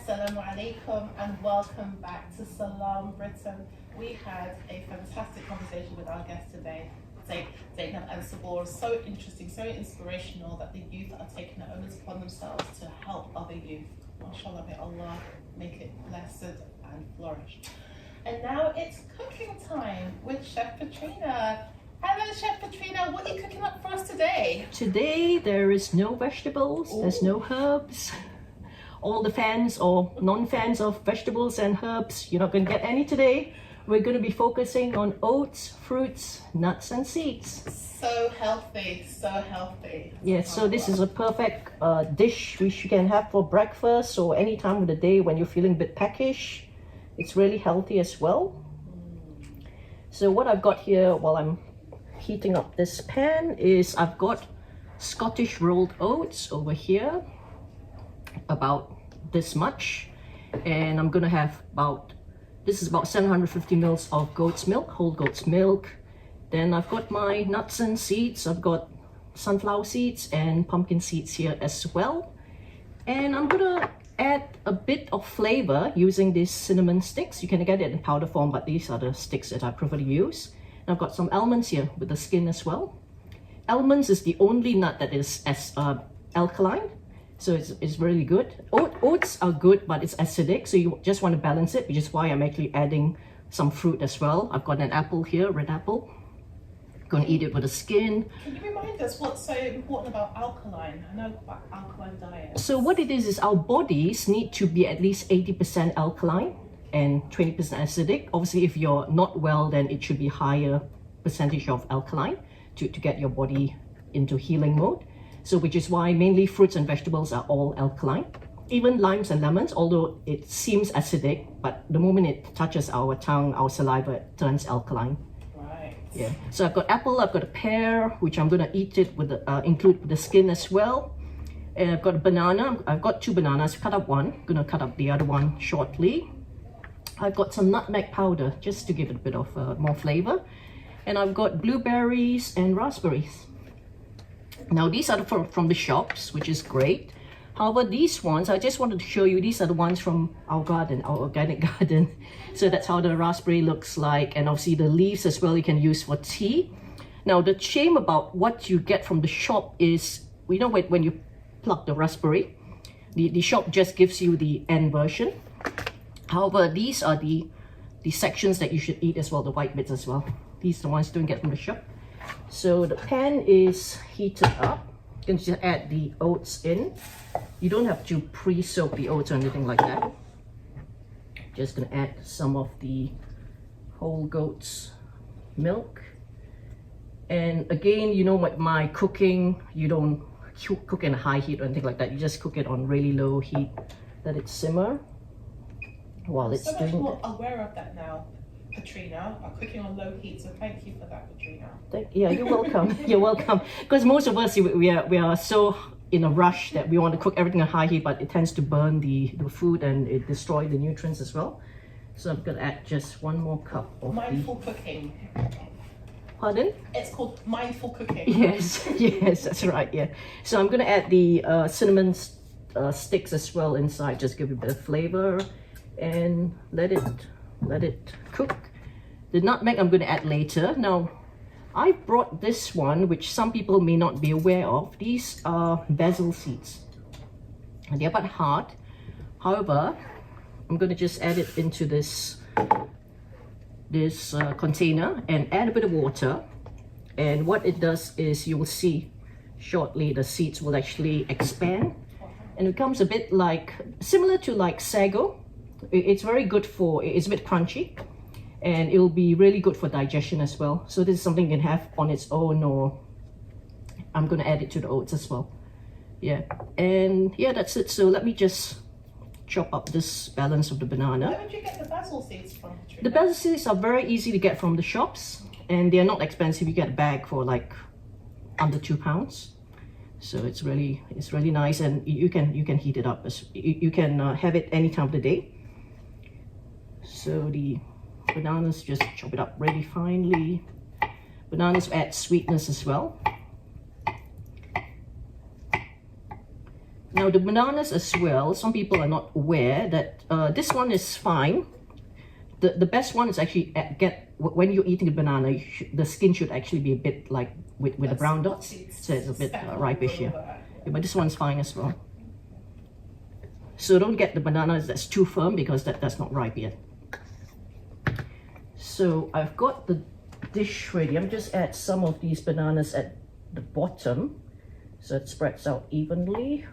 Assalamu alaikum and welcome back to Salam Britain. We had a fantastic conversation with our guest today, Zainab and Sabor. So interesting, so inspirational that the youth are taking the onus upon themselves to help other youth. MashaAllah, may Allah make it blessed and flourish. And now it's cooking time with Chef Petrina. Hello, Chef Petrina. What are you cooking up for us today? Today there is no vegetables, there's no herbs. All the fans or non-fans of vegetables and herbs, you're not going to get any today. We're going to be focusing on oats, fruits, nuts and seeds. So healthy, so healthy. Yes, so this is a perfect dish which you can have for breakfast or any time of the day when you're feeling a bit peckish. It's really healthy as well. So what I've got here while I'm heating up this pan is I've got Scottish rolled oats over here, about this much, and I'm gonna have this is about 750 mils of goat's milk, whole goat's milk. Then I've got my nuts and seeds. I've got sunflower seeds and pumpkin seeds here as well, and I'm gonna add a bit of flavor using these cinnamon sticks. You can get it in powder form, but these are the sticks that I prefer to use. And I've got some almonds here with the skin as well. Almonds is the only nut that is as alkaline, so it's really good. Oats are good, but it's acidic, so you just want to balance it, which is why I'm actually adding some fruit as well. I've got an apple here, red apple. Gonna eat it with the skin. Can you remind us what's so important about alkaline? I know about alkaline diet. So what it is our bodies need to be at least 80% alkaline and 20% acidic. Obviously, if you're not well, then it should be higher percentage of alkaline to get your body into healing mode. So which is why mainly fruits and vegetables are all alkaline. Even limes and lemons, although it seems acidic, but the moment it touches our tongue, our saliva, it turns alkaline. Right. Yeah. So I've got apple, I've got a pear, which I'm gonna eat it with include with the skin as well. And I've got a banana. I've got 2 bananas. Cut up one. I'm gonna cut up the other one shortly. I've got some nutmeg powder just to give it a bit of more flavor. And I've got blueberries and raspberries. Now these are from the shops, which is great. However, these ones, I just wanted to show you, these are the ones from our garden, our organic garden. So that's how the raspberry looks like. And obviously the leaves as well, you can use for tea. Now the shame about what you get from the shop is, you know, when you pluck the raspberry, the shop just gives you the end version. However, these are the sections that you should eat as well, the white bits as well. These are the ones you don't get from the shop. So the pan is heated up. You can just add the oats in. You don't have to pre-soak the oats or anything like that. Just gonna add some of the whole goat's milk. And again, you know, with my cooking, you don't cook in a high heat or anything like that. You just cook it on really low heat, let it simmer while it's doing. So much more aware of that now, Petrina. I'm cooking on low heat, so thank you for that, Petrina. Yeah, you're welcome. You're welcome. Because most of us, we are so in a rush that we want to cook everything on high heat, but it tends to burn the food and it destroys the nutrients as well. So I'm going to add just 1 more cup of mindful cooking. Pardon? It's called mindful cooking. Yes, yes, that's right. Yeah. So I'm going to add the cinnamon sticks as well inside, just give it a bit of flavor, and let it cook. The nutmeg I'm going to add later. Now, I brought this one, which some people may not be aware of. These are basil seeds. They're about hard. However, I'm going to just add it into this container and add a bit of water. And what it does is, you will see shortly, the seeds will actually expand. And it becomes a bit like, similar to like sago. It's very good for, it's a bit crunchy, and it will be really good for digestion as well. So this is something you can have on its own, or I'm going to add it to the oats as well. Yeah, and yeah, that's it. So let me just chop up this balance of the banana. Where did you get the basil seeds from, Petrina? The basil seeds are very easy to get from the shops, and they're not expensive. You get a bag for like under £2. So it's really nice, and you can heat it up. You can have it any time of the day. So the bananas, just chop it up really finely. Bananas add sweetness as well. Now the bananas as well, some people are not aware that this one is fine. The best one is actually when you're eating a banana, the skin should actually be a bit like with the brown dots, so it's a bit ripish here. Yeah, but this one's fine as well. So don't get the bananas that's too firm because that's not ripe yet. So I've got the dish ready. I'm just add some of these bananas at the bottom so it spreads out evenly.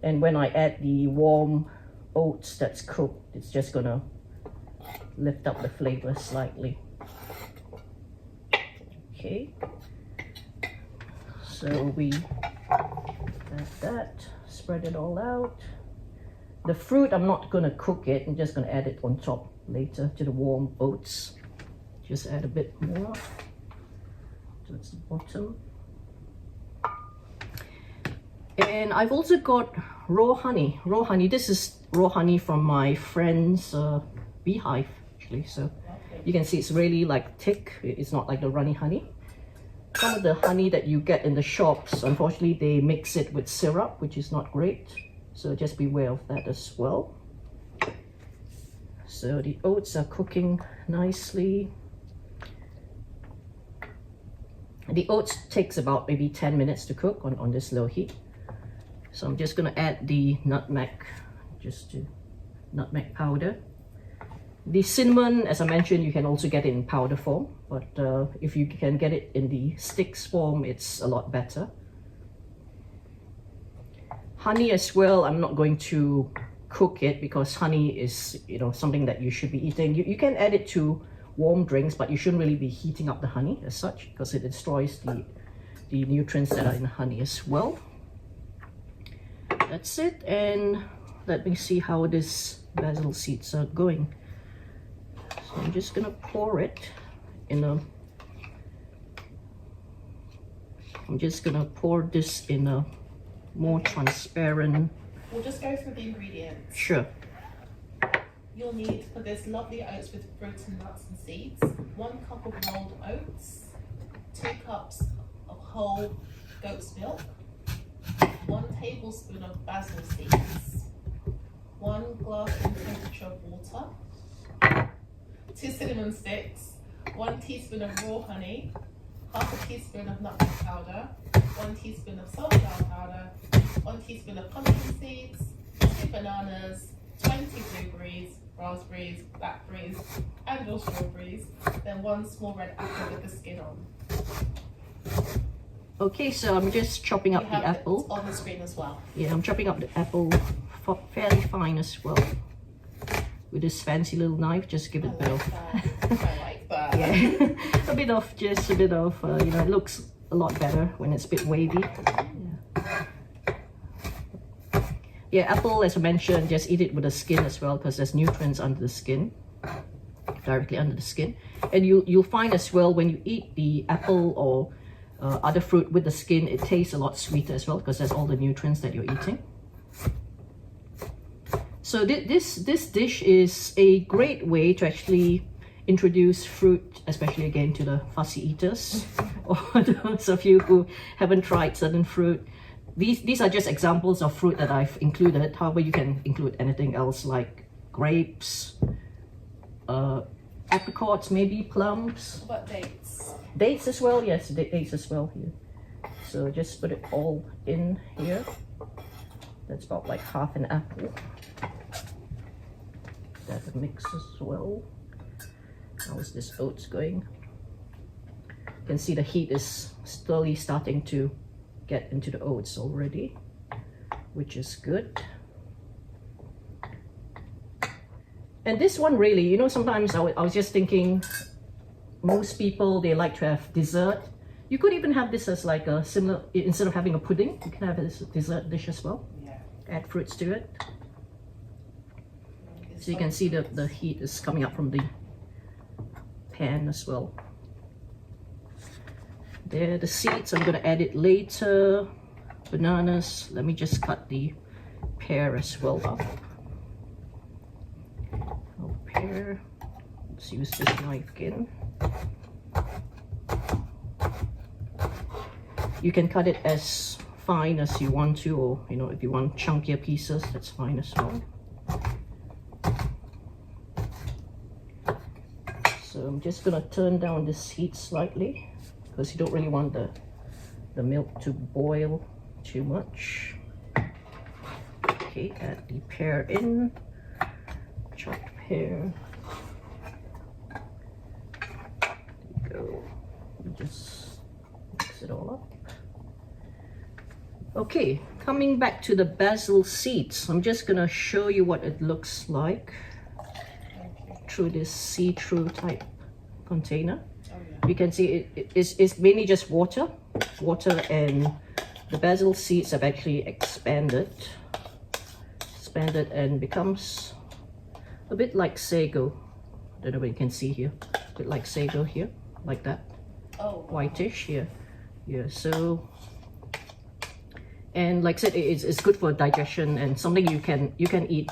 And when I add the warm oats that's cooked, it's just gonna lift up the flavor slightly. Okay, so we add that, spread it all out. The fruit, I'm not gonna cook it, I'm just gonna add it on top later to the warm oats. Just add a bit more towards the bottom. And I've also got raw honey. Raw honey, this is raw honey from my friend's beehive actually. So you can see it's really like thick, it's not like the runny honey. Some of the honey that you get in the shops, unfortunately they mix it with syrup, which is not great. So just beware of that as well. So the oats are cooking nicely. The oats takes about maybe 10 minutes to cook on this low heat. So I'm just gonna add the nutmeg, nutmeg powder. The cinnamon, as I mentioned, you can also get it in powder form, but if you can get it in the sticks form, it's a lot better. Honey as well, I'm not going to cook it because honey is, you know, something that you should be eating. You can add it to warm drinks, but you shouldn't really be heating up the honey as such because it destroys the nutrients that are in honey as well. That's it, and let me see how this basil seeds are going. So I'm just gonna pour it in a, I'm just gonna pour this in a more transparent. We'll just go through the ingredients. Sure. You'll need for this lovely oats with fruit and nuts and seeds, 1 cup of rolled oats, 2 cups of whole goat's milk, 1 tablespoon of basil seeds, 1 glass room temperature of water, 2 cinnamon sticks, 1 teaspoon of raw honey, half a teaspoon of nutmeg powder, 1 teaspoon of sunflower powder, 1 teaspoon of pumpkin seeds, 2 bananas, 20 blueberries, raspberries, blackberries, and or strawberries, then 1 small red apple with the skin on. Okay, so I'm just chopping up the apple. On the screen as well. Yeah, I'm chopping up the apple fairly fine as well. With this fancy little knife, just give it a bit of... I like that. Yeah, a bit of, you know, it looks a lot better when it's a bit wavy. Yeah, apple, as I mentioned, just eat it with the skin as well because there's nutrients under the skin, directly under the skin. And you'll find as well when you eat the apple or other fruit with the skin, it tastes a lot sweeter as well because there's all the nutrients that you're eating. So this dish is a great way to actually introduce fruit, especially again to the fussy eaters or those of you who haven't tried certain fruit. These are just examples of fruit that I've included. However, you can include anything else like grapes, apricots, maybe plums. What dates? Dates as well, yes, dates as well here. So just put it all in here. That's about like half an apple. That mix as well. How's this oats going? You can see the heat is slowly starting to get into the oats already, which is good. And this one really, you know, sometimes I was just thinking, most people, they like to have dessert. You could even have this as like a similar, instead of having a pudding, you can have this dessert dish as well. Yeah. Add fruits to it. So you can see the heat is coming up from the pan as well. There, the seeds, I'm gonna add it later. Bananas, let me just cut the pear as well up. Oh, pear, let's use this knife again. You can cut it as fine as you want to, or you know, if you want chunkier pieces, that's fine as well. So I'm just gonna turn down this heat slightly because you don't really want the milk to boil too much. Okay, add the pear in, chopped pear. There you go. Just mix it all up. Okay, coming back to the basil seeds, I'm just gonna show you what it looks like through this see-through type container. Oh, yeah. You can see it's mainly just water, and the basil seeds have actually expanded and becomes a bit like sago. I don't know what you can see here. A bit like sago here, like that. Oh, wow. Whitish here. Yeah, so, and like I said, it's good for digestion and something you can eat.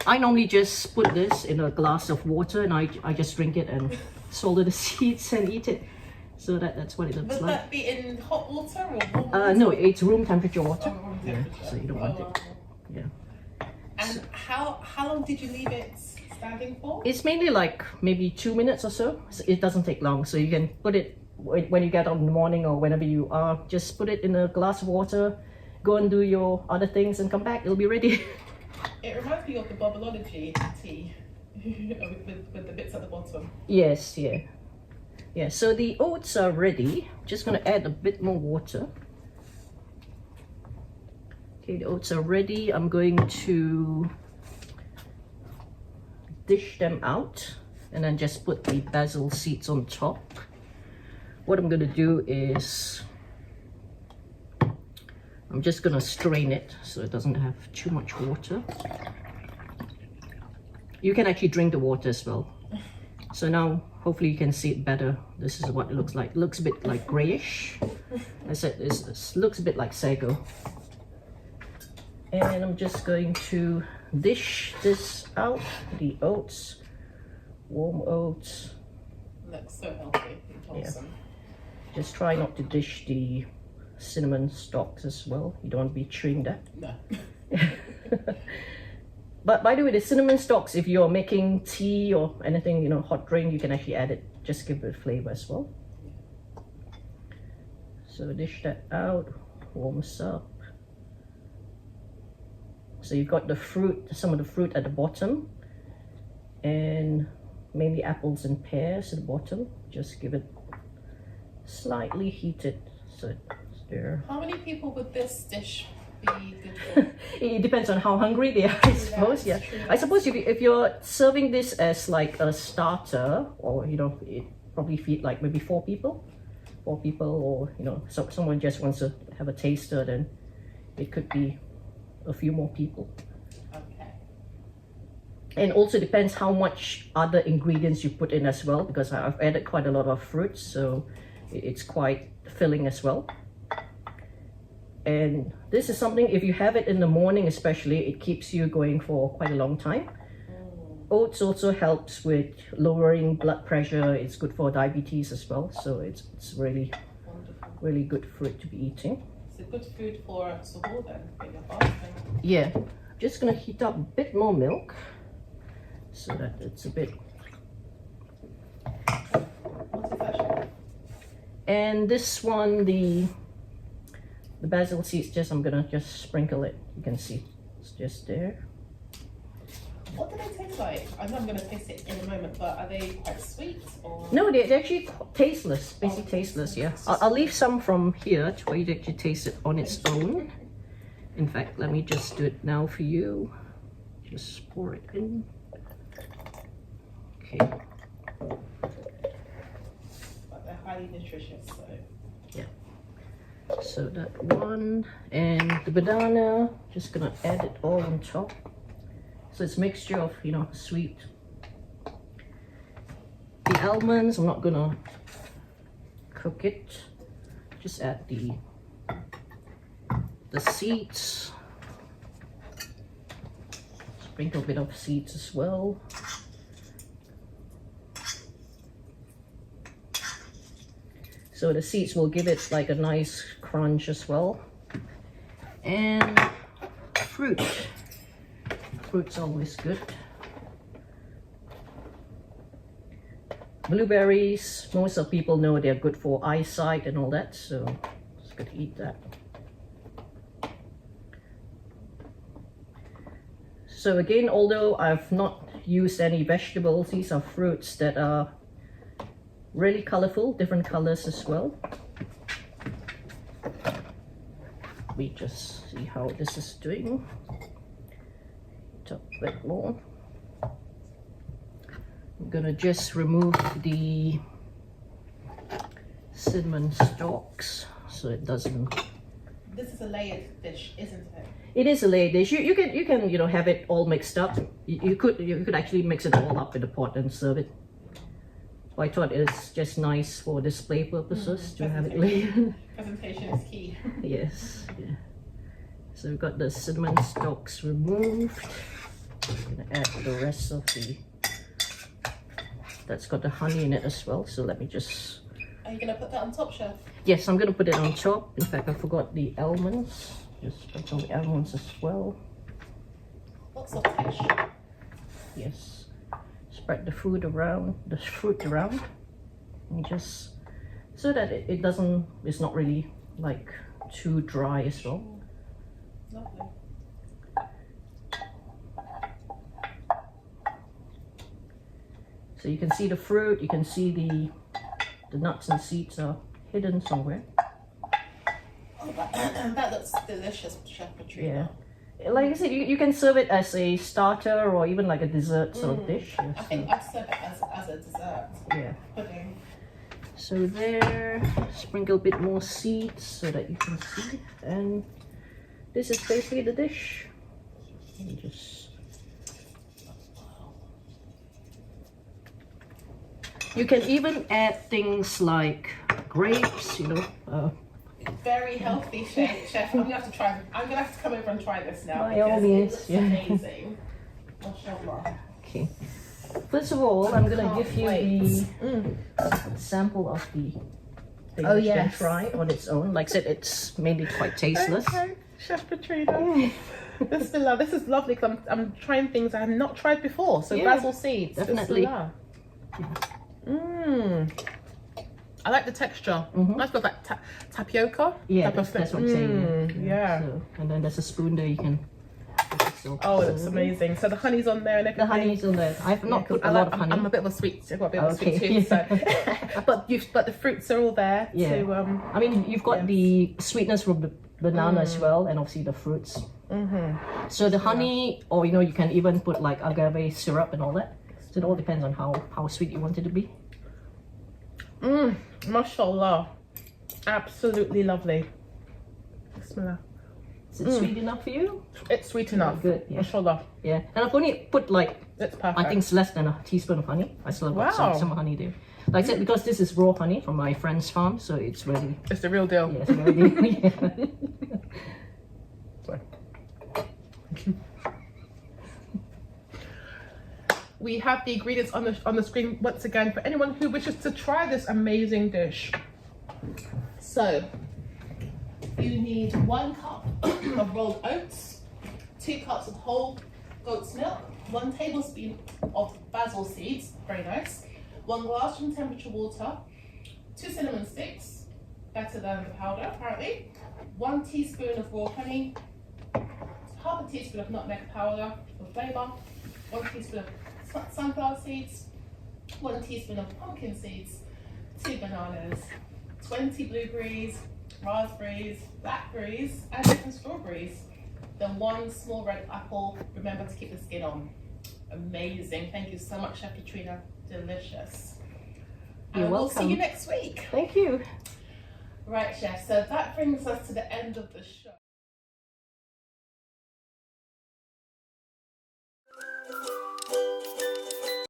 I normally just put this in a glass of water and I just drink it and swallow the seeds and eat it. So that's what it looks like. Would that be in hot water or warm water? No, it's room temperature water. Oh, room temperature. Yeah, so you don't want it. Yeah. And how long did you leave it standing for? It's mainly like maybe 2 minutes or so. It doesn't take long, so you can put it when you get up in the morning or whenever you are. Just put it in a glass of water, go and do your other things, and come back. It'll be ready. It reminds me of the Bubbleology tea with the bits at the bottom. Yes, yeah. Yeah, so the oats are ready. Just gonna add a bit more water. Okay, the oats are ready. I'm going to dish them out and then just put the basil seeds on top. What I'm gonna do is I'm just gonna strain it so it doesn't have too much water. You can actually drink the water as well. So now hopefully you can see it better. This is what it looks like. It looks a bit like grayish. I said it looks a bit like sago. And I'm just going to dish this out, the oats, warm oats. Looks so healthy and wholesome. Yeah. Just try not to dish the cinnamon stalks as well. You don't want to be chewing that. No. But by the way, the cinnamon stalks, if you're making tea or anything, you know, hot drink, you can actually add it. Just give it flavor as well. So dish that out, warms up. So you've got the fruit, some of the fruit at the bottom, and mainly apples and pears at the bottom. Just give it slightly heated so it's there. How many people would this dish be good for? It depends on how hungry they are, I suppose. Yeah, I suppose if you're serving this as like a starter, or you know, it probably feed like maybe 4 people, or you know, someone just wants to have a taster, then it could be a few more people. Okay. And also depends how much other ingredients you put in as well, because I've added quite a lot of fruits, so it's quite filling as well. And this is something, if you have it in the morning especially, it keeps you going for quite a long time. Oats also helps with lowering blood pressure. It's good for diabetes as well, so it's really Wonderful. Really good fruit to be eating. It's a good food for suhoor then, when you're fasting. Yeah, I'm just gonna heat up a bit more milk so that it's a bit. What is that, Chef? And this one, the basil seeds, I'm gonna just sprinkle it. You can see it's just there. What do they taste like? I know I'm going to taste it in a moment, but are they quite sweet or? No, they're actually tasteless, basically Oh, tasteless, yeah. I'll leave some from here to where you actually taste it on its own. In fact, let me just do it now for you. Just pour it in. Okay. But they're highly nutritious, so. Yeah. So that one, and the banana, just gonna add it all on top. So it's a mixture of, you know, sweet. The almonds, I'm not gonna cook it. Just add the seeds. Sprinkle a bit of seeds as well. So the seeds will give it like a nice crunch as well. And fruit. Fruit's always good. Blueberries, most of people know they're good for eyesight and all that, so it's good to eat that. So again, although I've not used any vegetables, these are fruits that are really colorful, different colors as well. We just see how this is doing. Top a bit more. I'm gonna just remove the cinnamon stalks so it doesn't. This is a layered dish, isn't it? It is a layered dish. You can have it all mixed up. You could actually mix it all up in the pot and serve it. So I thought it's just nice for display purposes to have it layered. Presentation is key. Yes. Yeah. So we've got the cinnamon stalks removed. I'm gonna add the rest of the. That's got the honey in it as well. So let me just. Are you gonna put that on top, chef? Yes, I'm gonna put it on top. In fact, I forgot the almonds. Just put on the almonds as well. Lots of texture. Yes. Spread the fruit around, and just so that it doesn't. It's not really like too dry as well. Lovely. So you can see the fruit. You can see the nuts and seeds are hidden somewhere. Oh, that looks delicious, Chef Petrina. Yeah. Like I said, you can serve it as a starter or even like a dessert sort of dish. Yes, I think I'd serve it as a dessert. Yeah. Pudding. So there, sprinkle a bit more seeds so that you can see. And this is basically the dish. Let me just. You can even add things like grapes, Very healthy, chef. I'm gonna have to try. I'm gonna have to come over and try this now. By all means, it looks yeah. amazing. Mashallah. Okay. First of all, I'm gonna give you wait. the sample of the thing Oh, which you can yes. try on its own. Like I said, it's mainly quite tasteless. Okay, Chef Petrina. Bismillah. This is lovely because I'm trying things I have not tried before. So Yeah, basil seeds. definitely. Bismillah. I like the texture. Nice got that tapioca. Yeah, type of that's thing. what I'm saying. Yeah. So, and then there's a spoon there you can. Oh, it looks amazing. So the honey's on there and everything. The honey's on there. I've not put a I lot of honey. I'm a bit of a sweet. I've got a bit of a sweet Okay. tooth. So. but the fruits are all there. Yeah. To, I mean, you've got the sweetness from the banana as well, and obviously the fruits. So the honey, or you can even put like agave syrup and all that. So it all depends on how sweet you want it to be. Mashallah. Absolutely lovely. Bismillah. Is it sweet enough for you? It's sweet enough. Good. Yeah. Mashallah. Yeah. And I've only put like It's perfect. I think it's less than a teaspoon of honey. I still have got Wow. some honey there. Like I said, because this is raw honey from my friend's farm, so it's ready. It's the real deal. Yeah, it's ready. Yeah. Sorry. We have the ingredients on the screen once again for anyone who wishes to try this amazing dish. So, you need 1 cup of rolled oats, 2 cups of whole goat's milk, 1 tablespoon of basil seeds, very nice, 1 glass room temperature water, 2 cinnamon sticks, better than the powder apparently, 1 teaspoon of raw honey, half a teaspoon of nutmeg powder for flavour, 1 teaspoon of sunflower seeds, 1 teaspoon of pumpkin seeds, 2 bananas, 20 blueberries, raspberries, blackberries, and even strawberries. Then 1 small red apple. Remember to keep the skin on. Amazing. Thank you so much, Chef Petrina. Delicious. You're and welcome. We'll see you next week. Thank you. Right, Chef. So that brings us to the end of the show.